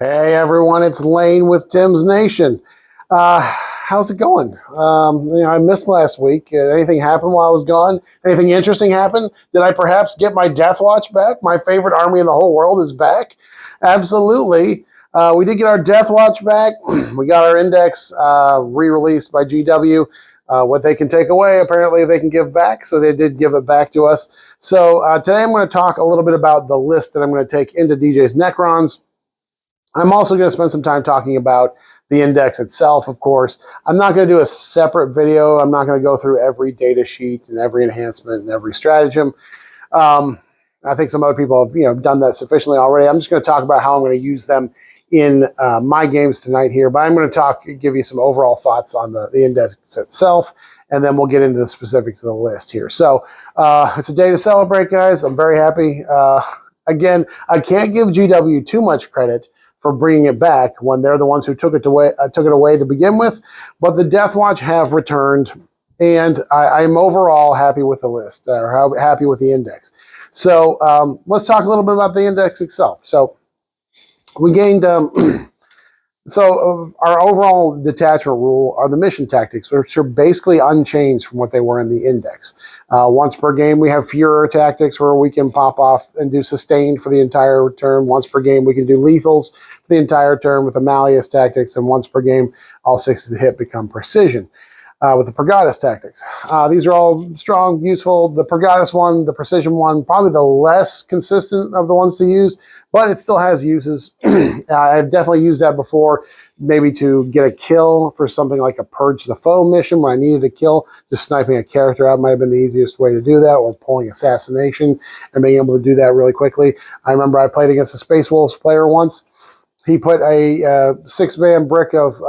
Hey everyone, it's Lane with Tim's Nation. How's it going? I missed last week. Anything happen while I was gone? Anything interesting happen? Did I perhaps get my DeathWatch back? My favorite army in the whole world is back. Absolutely. We did get our DeathWatch back. We got our index re-released by GW. What they can take away, apparently they can give back, so they did give it back to us. So today I'm going to talk a little bit about the list that I'm going to take into DJ's Necrons. I'm also going to spend some time talking about the index itself, of course. I'm not going to do a separate video. I'm not going to go through every data sheet and every enhancement and every stratagem. I think some other people have done that sufficiently already. I'm just going to talk about how I'm going to use them in my games tonight here. But I'm going to give you some overall thoughts on the index itself, and then we'll get into the specifics of the list here. So it's a day to celebrate, guys. I'm very happy. Again, I can't give GW too much credit for bringing it back when they're the ones who took it away to begin with. But the DeathWatch have returned, and I'm overall happy with the list, or happy with the index. So let's talk a little bit about the index itself. So we gained, our overall detachment rule are the mission tactics, which are basically unchanged from what they were in the index. Once per game, we have Furor tactics where we can pop off and do sustained for the entire turn. Once per game, we can do lethals for the entire turn with the Malleus tactics. And once per game, all 6 hit become precision. With the Pergatus tactics. These are all strong, useful. The Pergatus one, the Precision one, probably the less consistent of the ones to use, but it still has uses. I've definitely used that before, maybe to get a kill for something like a Purge the Foe mission when I needed a kill. Just sniping a character out might have been the easiest way to do that, or pulling Assassination and being able to do that really quickly. I remember I played against a Space Wolves player once. He put a 6-man brick of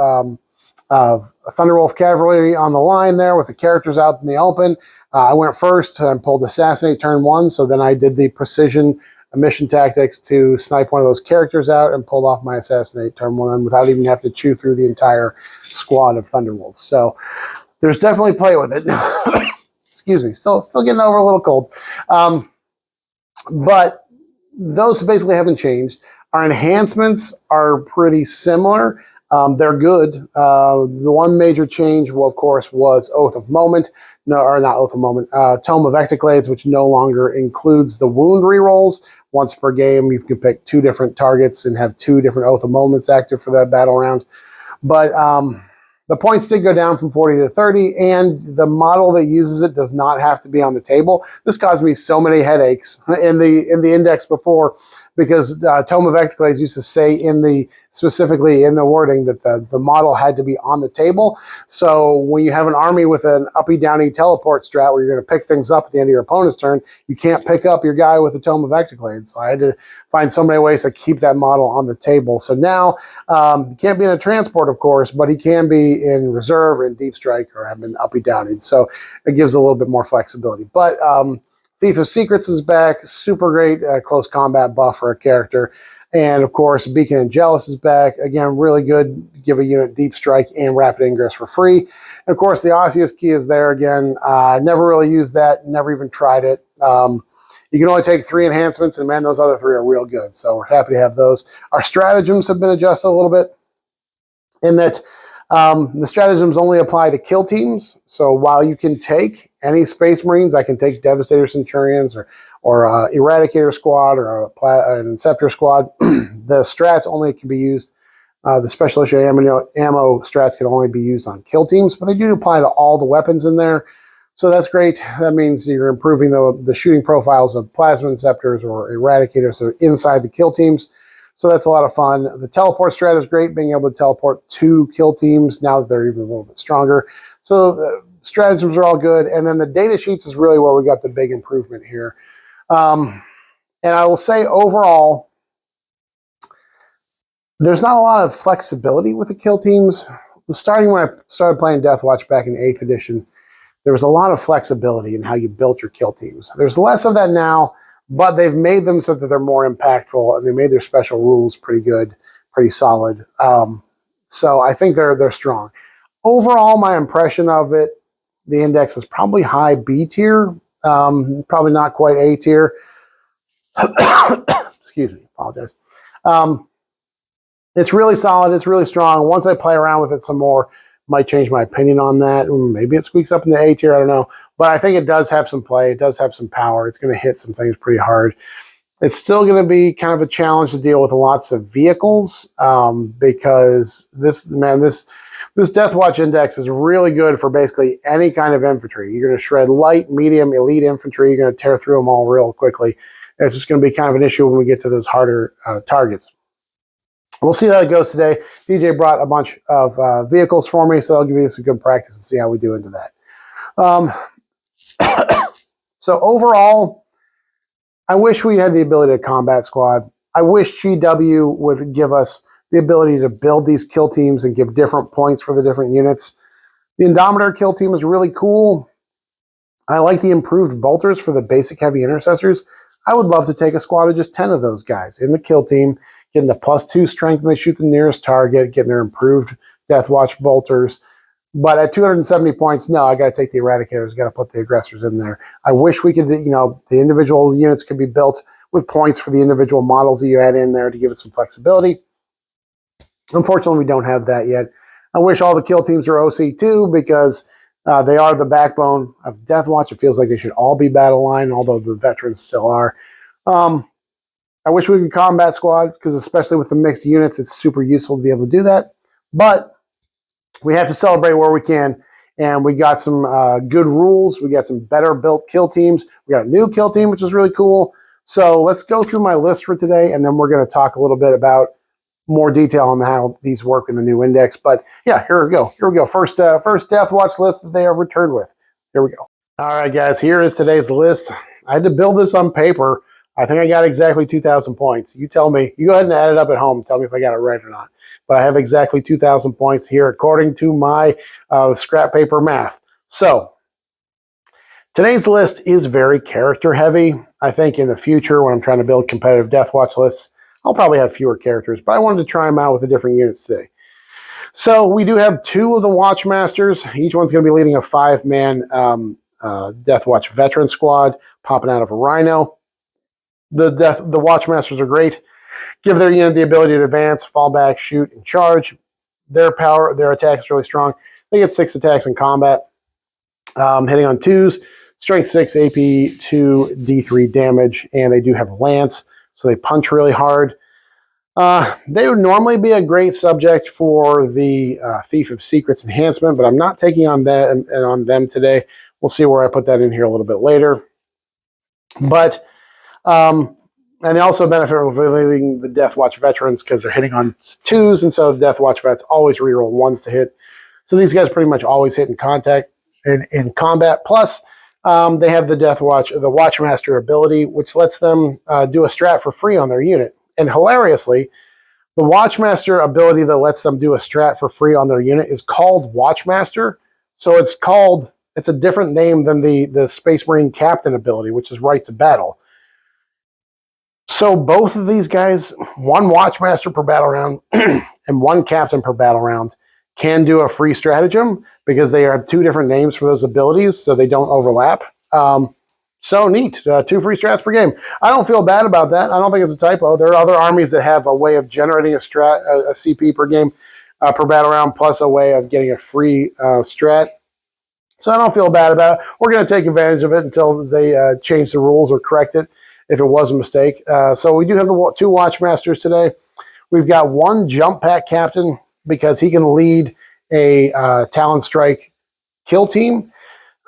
Thunderwolf Cavalry on the line there with the characters out in the open. I went first and pulled Assassinate turn 1, so then I did the Precision mission tactics to snipe one of those characters out and pulled off my Assassinate turn 1 without even having to chew through the entire squad of Thunderwolves. So there's definitely play with it. Excuse me, still getting over a little cold. But those basically haven't changed. Our enhancements are pretty similar. They're good. The one major change, well, of course, was Oath of Moment. No, or not Oath of Moment. Tome of Ectoclades, which no longer includes the wound rerolls. Once per game, you can pick 2 different targets and have 2 different Oath of Moments active for that battle round. But the points did go down from 40 to 30, and the model that uses it does not have to be on the table. This caused me so many headaches in the index before, because Tome of Ectoclades used to say specifically in the wording that the model had to be on the table. So when you have an army with an uppy-downy teleport strat where you're going to pick things up at the end of your opponent's turn, you can't pick up your guy with the Tome of Ectoclades. So I had to find so many ways to keep that model on the table. So now he can't be in a transport, of course, but he can be in reserve or in deep strike or have been uppy-downy. So it gives a little bit more flexibility. But Thief of Secrets is back. Super great close combat buff for a character. And, of course, Beacon and Jealous is back. Again, really good. Give a unit deep strike and rapid ingress for free. And, of course, the Osseous Key is there again. Never really used that. Never even tried it. You can only take 3 enhancements, and, man, those other 3 are real good. So we're happy to have those. Our stratagems have been adjusted a little bit in that the stratagems only apply to kill teams. So while you can take any Space Marines, I can take Devastator Centurions or Eradicator Squad or an Inceptor Squad. The strats only can be used. The special issue ammo strats can only be used on kill teams, but they do apply to all the weapons in there. So that's great. That means you're improving the shooting profiles of Plasma Inceptors or Eradicators that are inside the kill teams. So that's a lot of fun. The teleport strat is great, being able to teleport 2 kill teams now that they're even a little bit stronger. So stratagems are all good. And then the data sheets is really where we got the big improvement here. And I will say overall, there's not a lot of flexibility with the kill teams. Starting when I started playing DeathWatch back in 8th edition, there was a lot of flexibility in how you built your kill teams. There's less of that now, but they've made them so that they're more impactful, and they made their special rules pretty good, pretty solid. So I think they're strong. Overall, my impression of it, the index is probably high B tier, probably not quite A tier. Excuse me, apologize. It's really solid. It's really strong. Once I play around with it some more, might change my opinion on that. Maybe it squeaks up in the A tier. I don't know. But I think it does have some play. It does have some power. It's going to hit some things pretty hard. It's still going to be kind of a challenge to deal with lots of vehicles because this DeathWatch index is really good for basically any kind of infantry. You're going to shred light, medium, elite infantry. You're going to tear through them all real quickly. It's just going to be kind of an issue when we get to those harder targets. We'll see how it goes today. DJ brought a bunch of vehicles for me, so I'll give you some good practice and see how we do into that. So overall, I wish we had the ability to combat squad. I wish GW would give us the ability to build these kill teams and give different points for the different units. The Indomitor kill team is really cool. I like the improved bolters for the basic heavy intercessors. I would love to take a squad of just 10 of those guys in the kill team, getting the +2 strength when they shoot the nearest target, getting their improved DeathWatch bolters. But at 270 points, no, I got to take the Eradicators, got to put the aggressors in there. I wish we could, the individual units could be built with points for the individual models that you add in there to give it some flexibility. Unfortunately, we don't have that yet. I wish all the kill teams were OC too, because they are the backbone of DeathWatch. It feels like they should all be battle line, although the veterans still are. I wish we could combat squad, because especially with the mixed units, it's super useful to be able to do that. But we have to celebrate where we can, and we got some good rules. We got some better built kill teams. We got a new kill team, which is really cool. So let's go through my list for today, and then we're going to talk a little bit about more detail on how these work in the new index. But yeah, here we go. First DeathWatch list that they have returned with. Here we go. All right, guys, here is today's list. I had to build this on paper. I think I got exactly 2,000 points. You tell me. You go ahead and add it up at home and tell me if I got it right or not. But I have exactly 2,000 points here according to my scrap paper math. So today's list is very character heavy. I think in the future, when I'm trying to build competitive DeathWatch lists, I'll probably have fewer characters, but I wanted to try them out with the different units today. So we do have 2 of the Watchmasters. Each one's going to be leading a 5-man DeathWatch veteran squad, popping out of a Rhino. The Watchmasters are great. Give their unit the ability to advance, fall back, shoot, and charge. Their attack is really strong. They get 6 attacks in combat, hitting on 2s, strength 6, AP 2, D3 damage, and they do have Lance, so they punch really hard. They would normally be a great subject for the Thief of Secrets enhancement, but I'm not taking on them today. We'll see where I put that in here a little bit later. But and they also benefit from leaving the DeathWatch veterans because they're hitting on 2s, and so the DeathWatch vets always reroll 1s to hit. So these guys pretty much always hit in combat. Plus, they have the Watchmaster ability, which lets them do a strat for free on their unit. And hilariously, the Watchmaster ability that lets them do a strat for free on their unit is called Watchmaster. So it's a different name than the Space Marine Captain ability, which is Rites of Battle. So both of these guys, 1 Watchmaster per battle round and 1 Captain per battle round, can do a free stratagem because they have 2 different names for those abilities, so they don't overlap. So neat. 2 free strats per game. I don't feel bad about that. I don't think it's a typo. There are other armies that have a way of generating a CP per game per battle round, plus a way of getting a free strat. So I don't feel bad about it. We're going to take advantage of it until they change the rules or correct it if it was a mistake. So we do have the 2 Watchmasters today. We've got 1 Jump Pack Captain because he can lead a Talon Strike kill team.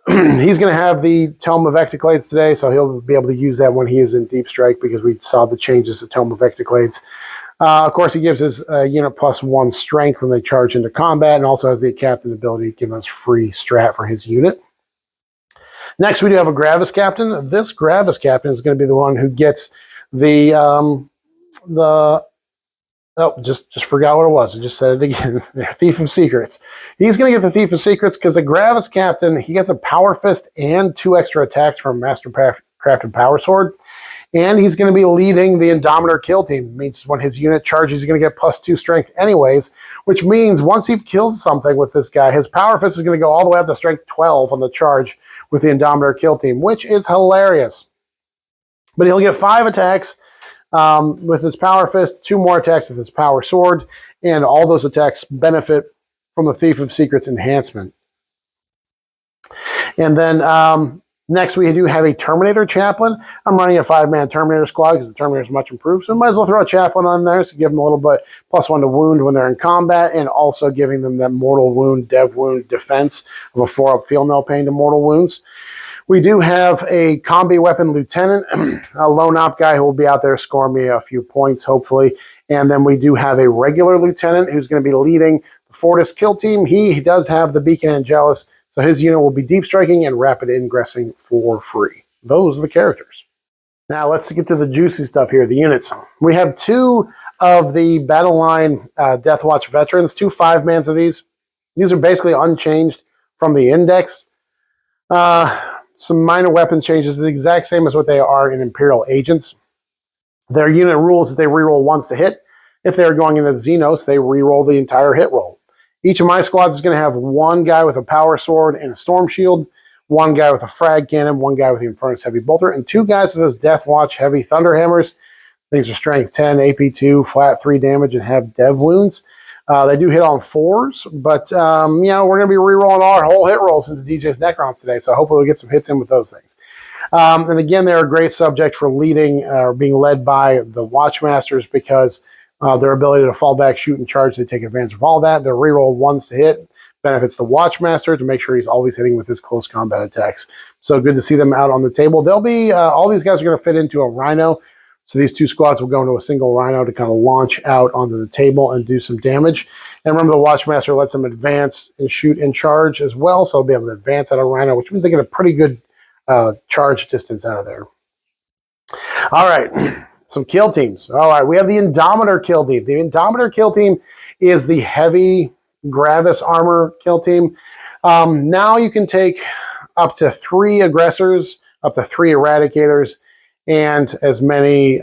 He's going to have the Tome of Ectoclades today, so he'll be able to use that when he is in Deep Strike because we saw the changes to Tome of Ectoclades. Of course, he gives his unit +1 strength when they charge into combat, and also has the Captain ability to give us free strat for his unit. Next, we do have a Gravis Captain. This Gravis Captain is going to be the one who gets just forgot what it was. I just said it again. Thief of Secrets. He's going to get the Thief of Secrets because the Gravis Captain, he gets a Power Fist and 2 extra attacks from Master Crafted Power Sword. And he's going to be leading the Indomitor kill team. It means when his unit charges, he's going to get +2 strength anyways, which means once you've killed something with this guy, his Power Fist is going to go all the way up to strength 12 on the charge with the Indomitor kill team, which is hilarious. But he'll get 5 attacks With his power fist, 2 more attacks with his power sword, and all those attacks benefit from the Thief of Secrets enhancement. And then next we do have a Terminator Chaplain. I'm running a 5-man Terminator squad because the Terminator is much improved, so I might as well throw a Chaplain on there to give them a little bit +1 to wound when they're in combat, and also giving them that mortal wound, dev wound defense of a 4-up feel no pain to mortal wounds. We do have a combi weapon lieutenant, a lone op guy who will be out there scoring me a few points, hopefully. And then we do have a regular lieutenant who's going to be leading the Fortis kill team. He does have the Beacon Angelus, so his unit will be deep striking and rapid ingressing for free. Those are the characters. Now let's get to the juicy stuff here, the units. We have 2 of the Battle Line DeathWatch veterans, 2 5-mans of these. These are basically unchanged from the index. Some minor weapons changes, the exact same as what they are in Imperial Agents. Their unit rules that they reroll once to hit. If they're going into Xenos, they reroll the entire hit roll. Each of my squads is going to have 1 guy with a power sword and a storm shield, 1 guy with a frag cannon, 1 guy with the Infernus heavy bolter, and 2 guys with those Deathwatch heavy thunder hammers. These are strength 10, AP 2, flat 3 damage, and have dev wounds. They do hit on 4s, but you know, we're going to be re-rolling our whole hit rolls into DJ's Necrons today, so hopefully we'll get some hits in with those things. And again, they're a great subject for leading or being led by the Watchmasters because their ability to fall back, shoot, and charge, they take advantage of all that. Their re-roll ones to hit benefits the Watchmaster to make sure he's always hitting with his close combat attacks. So good to see them out on the table. They'll be all these guys are going to fit into a Rhino. So these 2 squads will go into a single Rhino to kind of launch out onto the table and do some damage. And remember, the Watchmaster lets them advance and shoot and charge as well. So they'll be able to advance out of Rhino, which means they get a pretty good charge distance out of there. All right, some kill teams. All right, we have the Indomitor kill team. The Indomitor kill team is the heavy Gravis armor kill team. Now you can take up to 3 aggressors, up to 3 eradicators, and as many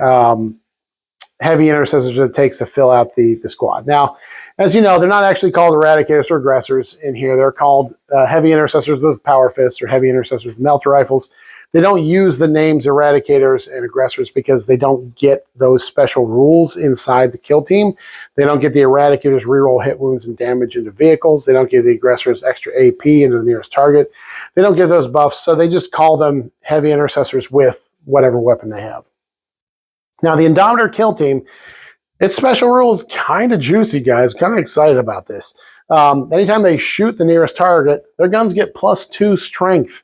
heavy intercessors as it takes to fill out the squad. Now, as you know, they're not actually called eradicators or aggressors in here. They're called heavy intercessors with power fists or heavy intercessors with melter rifles. They don't use the names eradicators and aggressors because they don't get those special rules inside the kill team. They don't get the eradicators reroll hit wounds and damage into vehicles. They don't give the aggressors extra AP into the nearest target. They don't get those buffs, so they just call them heavy intercessors with whatever weapon they have. Now, the Indomitor kill team, its special rule is kind of juicy, guys. Kind of excited about this. Anytime they shoot the nearest target, their guns get +2 strength.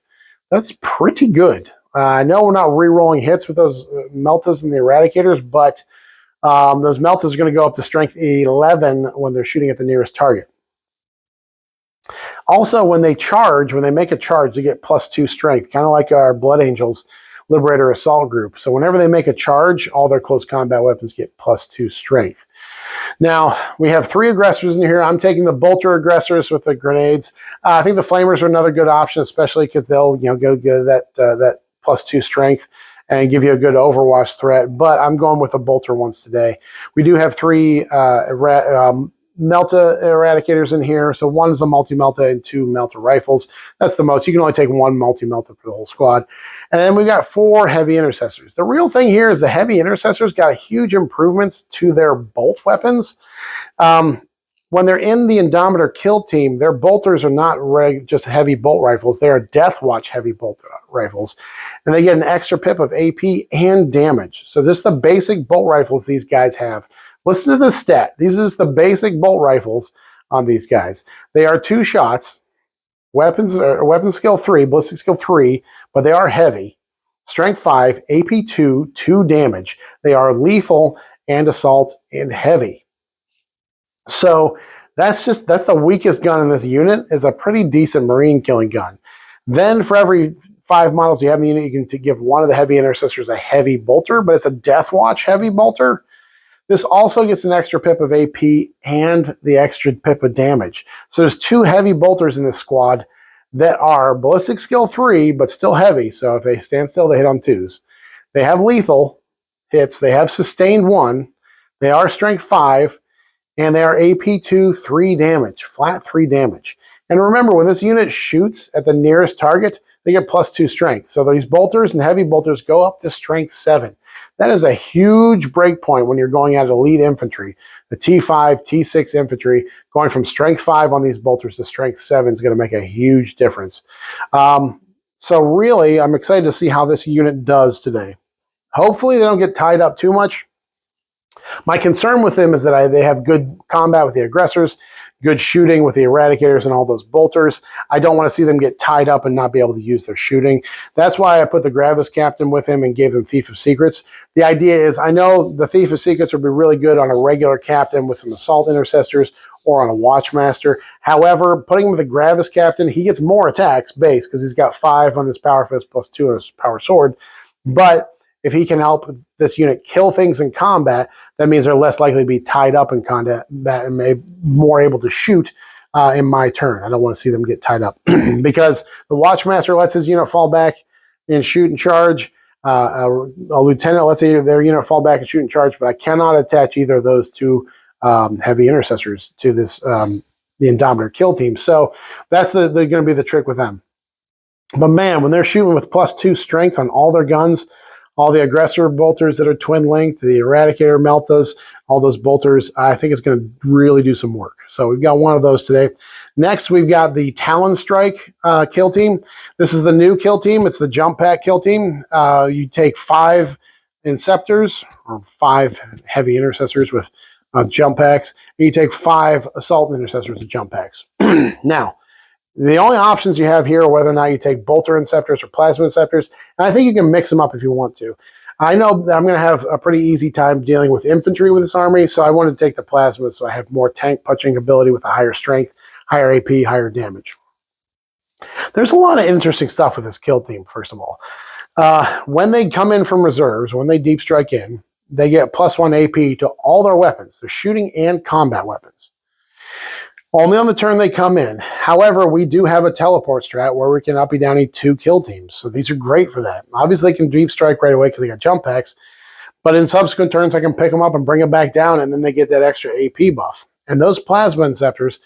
That's pretty good. I know we're not re-rolling hits with those Meltas and the Eradicators, but those Meltas are going to go up to strength 11 when they're shooting at the nearest target. Also, when they charge, when they make a charge, they get +2 strength, kind of like our Blood Angels Liberator Assault Group. So whenever they make a charge, all their close combat weapons get +2 strength. Now, we have 3 aggressors in here. I'm taking the bolter aggressors with the grenades. I think the flamers are another good option, especially because they'll go get that +2 strength and give you a good Overwatch threat. But I'm going with the bolter ones today. We do have 3 Melta eradicators in here. So 1 is a multi-Melta and 2 Melta rifles. That's the most. You can only take 1 multi-Melta for the whole squad. And then we've got 4 heavy intercessors. The real thing here is the heavy intercessors got huge improvements to their bolt weapons. When they're in the Indomitor kill team, their bolters are not just heavy bolt rifles. They are Deathwatch heavy bolt rifles. And they get an extra pip of AP and damage. So this is the basic bolt rifles these guys have. Listen to this stat. These are the basic bolt rifles on these guys. They are 2 shots, weapon skill 3, ballistic skill 3, but they are heavy. Strength 5, AP 2, 2 damage. They are lethal and assault and heavy. So that's the weakest gun in this unit. Is a pretty decent Marine killing gun. Then for every 5 models you have in the unit, you can give one of the heavy intercessors a heavy bolter, but it's a Deathwatch heavy bolter. This also gets an extra pip of AP and the extra pip of damage. So there's 2 heavy bolters in this squad that are ballistic skill 3, but still heavy. So if they stand still, they hit on 2s. They have lethal hits. They have sustained 1. They are strength 5, and they are AP 2, 3 damage, flat 3 damage. And remember, when this unit shoots at the nearest target, they get +2 strength. So these bolters and heavy bolters go up to strength 7. That is a huge break point when you're going at elite infantry. The T5, T6 infantry, going from strength 5 on these bolters to strength 7 is going to make a huge difference. So really, I'm excited to see how this unit does today. Hopefully they don't get tied up too much. My concern with them is that they have good combat with the aggressors, good shooting with the eradicators and all those bolters. I don't want to see them get tied up and not be able to use their shooting. That's why I put the Gravis Captain with him and gave him Thief of Secrets. The idea is, I know the Thief of Secrets would be really good on a regular captain with some assault intercessors or on a Watchmaster. However, putting him with the Gravis Captain, he gets more attacks base because he's got 5 on his Power Fist plus 2 on his Power Sword. But if he can help this unit kill things in combat, that means they're less likely to be tied up in combat and may more able to shoot in my turn. I don't want to see them get tied up because the Watchmaster lets his unit fall back and shoot and charge. A lieutenant lets their unit fall back and shoot and charge, but I cannot attach either of those two heavy intercessors to this the Indomitor kill team. So that's going to be the trick with them. But man, when they're shooting with +2 strength on all their guns, all the aggressor bolters that are twin linked, the Eradicator Meltas, all those bolters, I think it's going to really do some work. So we've got one of those today. Next, we've got the Talon Strike kill team. This is the new kill team. It's the jump pack kill team. You take 5 Inceptors, or 5 heavy intercessors with jump packs, and you take 5 assault intercessors with jump packs. Now, the only options you have here are whether or not you take bolter inceptors or plasma inceptors, and I think you can mix them up if you want to. I know that I'm going to have a pretty easy time dealing with infantry with this army, so I wanted to take the plasma so I have more tank punching ability with a higher strength, higher AP, higher damage. There's a lot of interesting stuff with this kill team, first of all. When they come in from reserves, when they deep strike in, they get +1 AP to all their weapons, their shooting and combat weapons. Only on the turn they come in. However, we do have a teleport strat where we can uppy downy 2 kill teams. So these are great for that. Obviously, they can deep strike right away because they got jump packs. But in subsequent turns, I can pick them up and bring them back down, and then they get that extra AP buff. And those plasma inceptors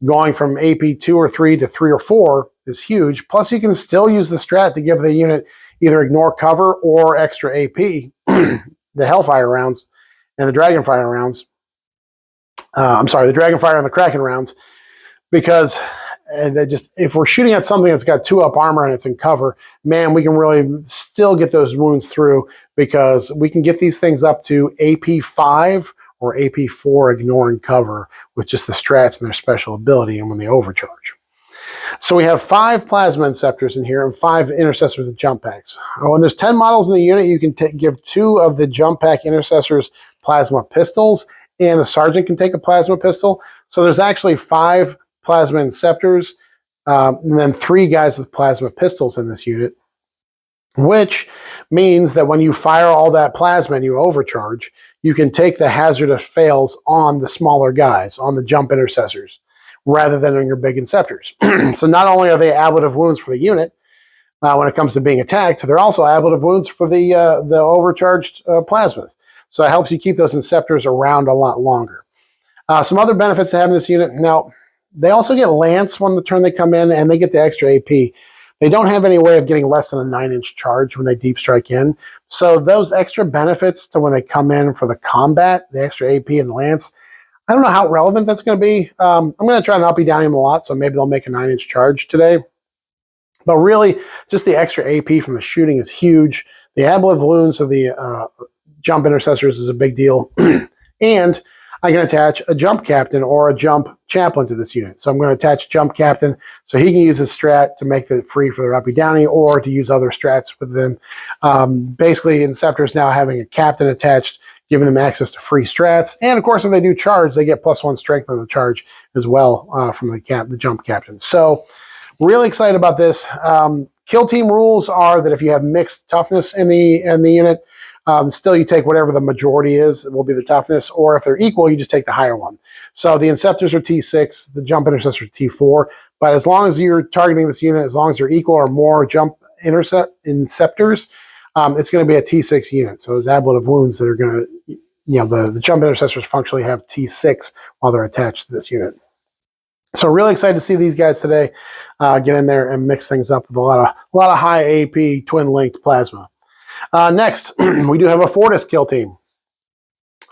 going from AP 2 or 3 to 3 or 4 is huge. Plus, you can still use the strat to give the unit either ignore cover or extra AP, the Hellfire rounds and the Dragonfire rounds. The Dragonfire and the Kraken rounds, because if we're shooting at something that's got 2-up armor and it's in cover, man, we can really still get those wounds through because we can get these things up to AP 5 or AP 4 ignoring cover with just the strats and their special ability and when they overcharge. So we have 5 plasma inceptors in here and 5 intercessors with jump packs. When there's 10 models in the unit, you can give 2 of the jump pack intercessors plasma pistols, and the sergeant can take a plasma pistol. So there's actually 5 plasma inceptors, and then 3 guys with plasma pistols in this unit, which means that when you fire all that plasma and you overcharge, you can take the hazardous fails on the smaller guys, on the jump intercessors, rather than on your big inceptors. So not only are they ablative wounds for the unit when it comes to being attacked, they're also ablative wounds for the overcharged plasmas. So it helps you keep those inceptors around a lot longer. Some other benefits to having this unit. Now, they also get Lance when the turn they come in, and they get the extra AP. They don't have any way of getting less than a 9-inch charge when they deep strike in. So those extra benefits to when they come in for the combat, the extra AP and the Lance, I don't know how relevant that's going to be. I'm going to try and uppy down him a lot, so maybe they'll make a 9-inch charge today. But really, just the extra AP from the shooting is huge. The ablative wounds of the jump intercessors is a big deal. And I can attach a jump captain or a jump chaplain to this unit. So I'm going to attach jump captain so he can use his strat to make it free for their uppy downy or to use other strats with them. Basically, Inceptors now having a captain attached, giving them access to free strats. And of course, if they do charge, they get +1 strength on the charge as well from the jump captain. So really excited about this. Kill team rules are that if you have mixed toughness in the unit, still you take whatever the majority is, it will be the toughness, or if they're equal, you just take the higher one. So the Inceptors are T6, the Jump Intercessors are T4, but as long as you're targeting this unit, as long as they're equal or more Jump Inceptors, it's going to be a T6 unit. So those ablative wounds that are going to, the Jump Intercessors functionally have T6 while they're attached to this unit. So really excited to see these guys today get in there and mix things up with a lot of high AP twin linked plasma. Next, we do have a Fortis kill team.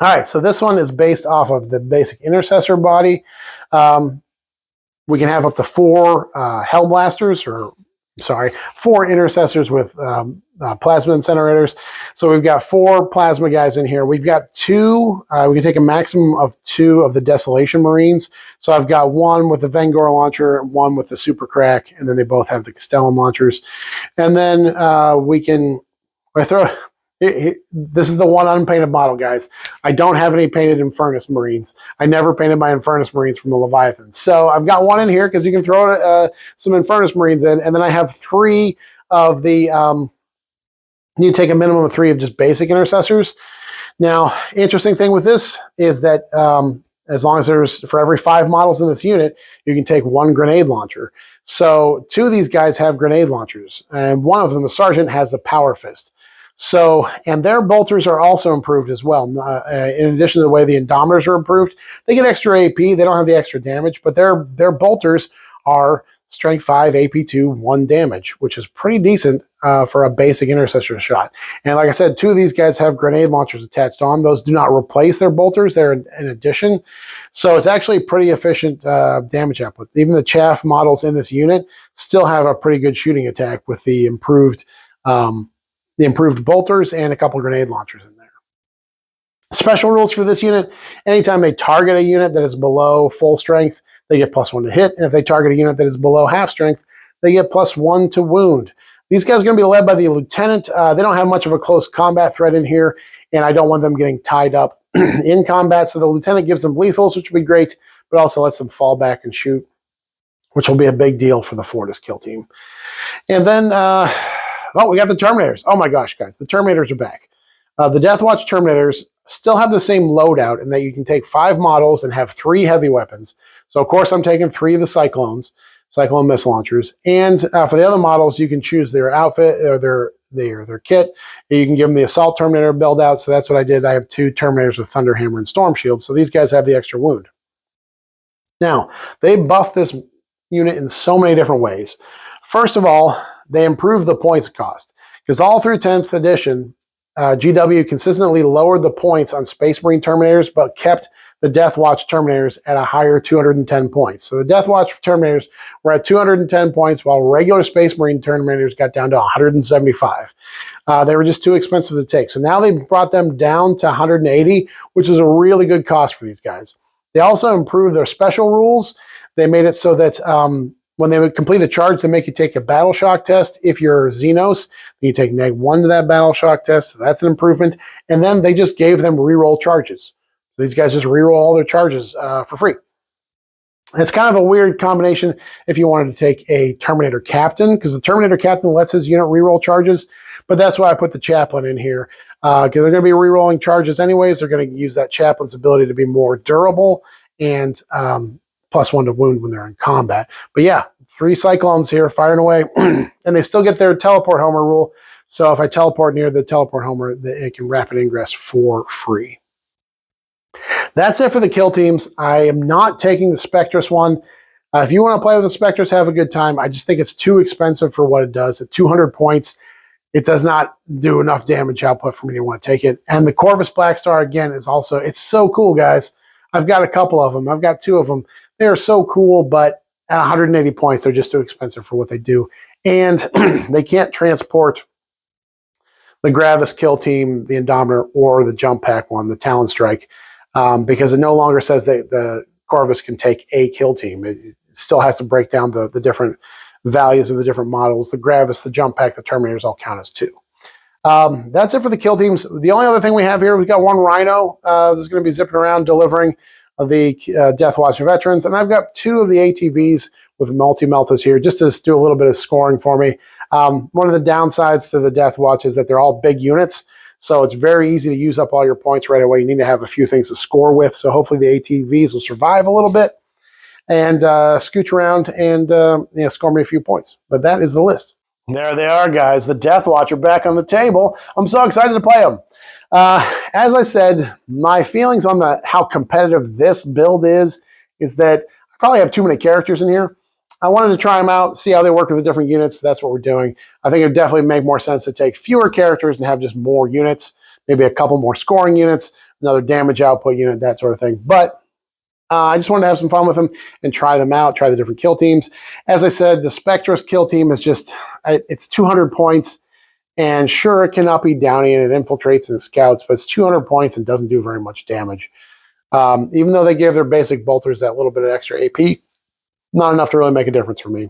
All right, so this one is based off of the basic intercessor body. We can have up to 4 Hellblasters, or sorry, 4 intercessors with plasma incinerators. So we've got 4 plasma guys in here. We've got 2, we can take a maximum of 2 of the Desolation Marines. So I've got 1 with the Vengor launcher, 1 with the Super Crack, and then they both have the Castellan launchers. And then we can, this is the one unpainted model, guys. I don't have any painted Infernus Marines. I never painted my Infernus Marines from the Leviathan. So I've got 1 in here because you can throw some Infernus Marines in. And then I have 3 of the, you take a minimum of 3 of just basic intercessors. Now, interesting thing with this is that as long as there's, for every 5 models in this unit, you can take 1 grenade launcher. So 2 of these guys have grenade launchers. And 1 of them, the Sergeant, has the Power Fist. So, and their bolters are also improved as well. In addition to the way the Indomitors are improved, they get extra AP. They don't have the extra damage, but their bolters are strength 5, AP 2, 1 damage, which is pretty decent for a basic intercessor shot. And like I said, 2 of these guys have grenade launchers attached on. Those do not replace their bolters. They're in addition. So it's actually pretty efficient damage output. Even the chaff models in this unit still have a pretty good shooting attack with the improved bolters and a couple grenade launchers in there. Special rules for this unit: anytime they target a unit that is below full strength, they get +1 to hit. And if they target a unit that is below half strength, they get +1 to wound. These guys are going to be led by the lieutenant. They don't have much of a close combat threat in here, and I don't want them getting tied up in combat. So the lieutenant gives them lethals, which will be great, but also lets them fall back and shoot, which will be a big deal for the Fortis kill team. And then, oh, we got the Terminators. Oh my gosh, guys, the Terminators are back. The DeathWatch Terminators still have the same loadout in that you can take 5 models and have 3 heavy weapons. So, of course, I'm taking 3 of the Cyclone missile launchers. And for the other models, you can choose their outfit or their kit. You can give them the Assault Terminator build out. So that's what I did. I have 2 Terminators with Thunder Hammer and Storm Shield. So these guys have the extra wound. Now, they buffed this unit in so many different ways. First of all, they improved the points cost, because all through 10th edition, GW consistently lowered the points on Space Marine Terminators, but kept the DeathWatch Terminators at a higher 210 points. So the DeathWatch Terminators were at 210 points, while regular Space Marine Terminators got down to 175. They were just too expensive to take. So now they brought them down to 180, which is a really good cost for these guys. They also improved their special rules. They made it so that when they would complete a charge, they make you take a battle shock test. If you're Xenos, then you take -1 to that battle shock test. So that's an improvement. And then they just gave them reroll charges. So these guys just reroll all their charges for free. It's kind of a weird combination if you wanted to take a Terminator Captain, because the Terminator Captain lets his unit reroll charges. But that's why I put the Chaplain in here, because they're going to be rerolling charges anyways. They're going to use that Chaplain's ability to be more durable and +1 to wound when they're in combat. But yeah, 3 Cyclones here firing away, and they still get their teleport homer rule. So if I teleport near the teleport homer, it can rapid ingress for free. That's it for the kill teams. I am not taking the Spectrus one. If you want to play with the Spectrus, have a good time. I just think it's too expensive for what it does. At 200 points, it does not do enough damage output for me to want to take it. And the Corvus Blackstar, again, is also, it's so cool, guys. I've got a couple of them. I've got 2 of them. They are so cool, but at 180 points, they're just too expensive for what they do. And they can't transport the Gravis kill team, the Indomitor, or the Jump Pack one, the Talon Strike, because it no longer says that the Corvus can take a kill team. It still has to break down the different values of the different models. The Gravis, the Jump Pack, the Terminators all count as 2. That's it for the kill teams. The only other thing we have here, we've got 1 Rhino that's going to be zipping around delivering the DeathWatch veterans, and I've got 2 of the ATVs with multi-meltas here just to do a little bit of scoring for me. One of the downsides to the DeathWatch is that they're all big units, so it's very easy to use up all your points right away. You need to have a few things to score with, so hopefully the ATVs will survive a little bit and scooch around and score me a few points. But that is the list. There they are, guys. The DeathWatch are back on the table. I'm so excited to play them. As I said, my feelings on how competitive this build is that I probably have too many characters in here. I wanted to try them out, see how they work with the different units. That's what we're doing. I think it would definitely make more sense to take fewer characters and have just more units, maybe a couple more scoring units, another damage output unit, that sort of thing. But I just wanted to have some fun with them and try them out, try the different kill teams. As I said, the Spectros kill team is just, it's 200 points. And sure, it cannot be Downy and it infiltrates and it scouts, but it's 200 points and doesn't do very much damage. Even though they gave their basic bolters that little bit of extra AP, not enough to really make a difference for me.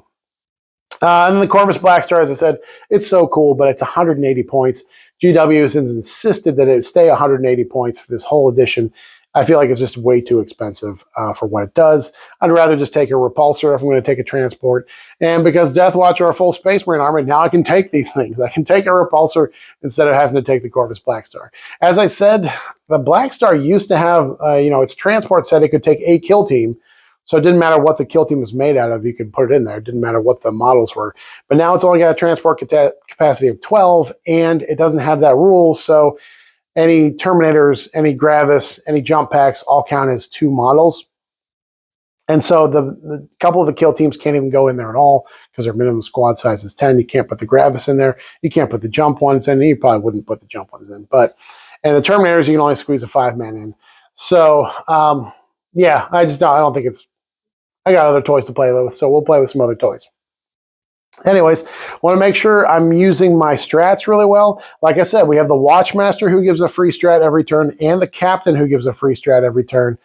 And then the Corvus Blackstar, as I said, it's so cool, but it's 180 points. GW has insisted that it stay 180 points for this whole edition. I feel like it's just way too expensive for what it does. I'd rather just take a repulsor if I'm going to take a transport. And because DeathWatch are a full Space Marine army, now I can take these things. I can take a repulsor instead of having to take the Corvus Blackstar. As I said, the Blackstar used to have, its transport said it could take a kill team. So it didn't matter what the kill team was made out of, you could put it in there. It didn't matter what the models were. But now it's only got a transport capacity of 12, and it doesn't have that rule. So any Terminators, any Gravis, any jump packs all count as 2 models. And so the couple of the kill teams can't even go in there at all because their minimum squad size is 10. You can't put the Gravis in there. You can't put the jump ones in. You probably wouldn't put the jump ones in. And the Terminators, you can only squeeze a 5-man in. So, yeah, I don't think it's, I got other toys to play with, so we'll play with some other toys. Anyways, want to make sure I'm using my strats really well. Like I said, we have the Watchmaster who gives a free strat every turn and the Captain who gives a free strat every turn,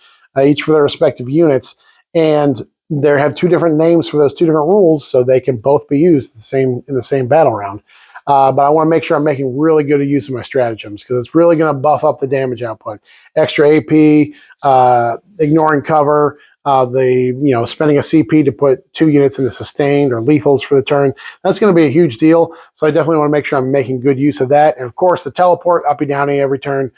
each for their respective units. And they have 2 different names for those 2 different rules, so they can both be used in the same battle round. But I want to make sure I'm making really good use of my stratagems because it's really going to buff up the damage output. Extra AP, ignoring cover, spending a CP to put 2 units into sustained or lethals for the turn. That's going to be a huge deal. So I definitely want to make sure I'm making good use of that. And of course, the teleport, uppy downy every turn.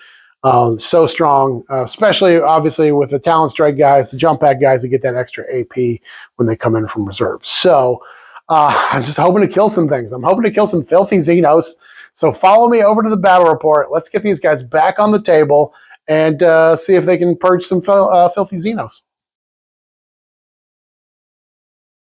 So strong, especially obviously with the Talon Strike guys, the jump pack guys that get that extra AP when they come in from reserve. So I'm just hoping to kill some things. I'm hoping to kill some filthy Xenos. So follow me over to the battle report. Let's get these guys back on the table and see if they can purge some filthy Xenos.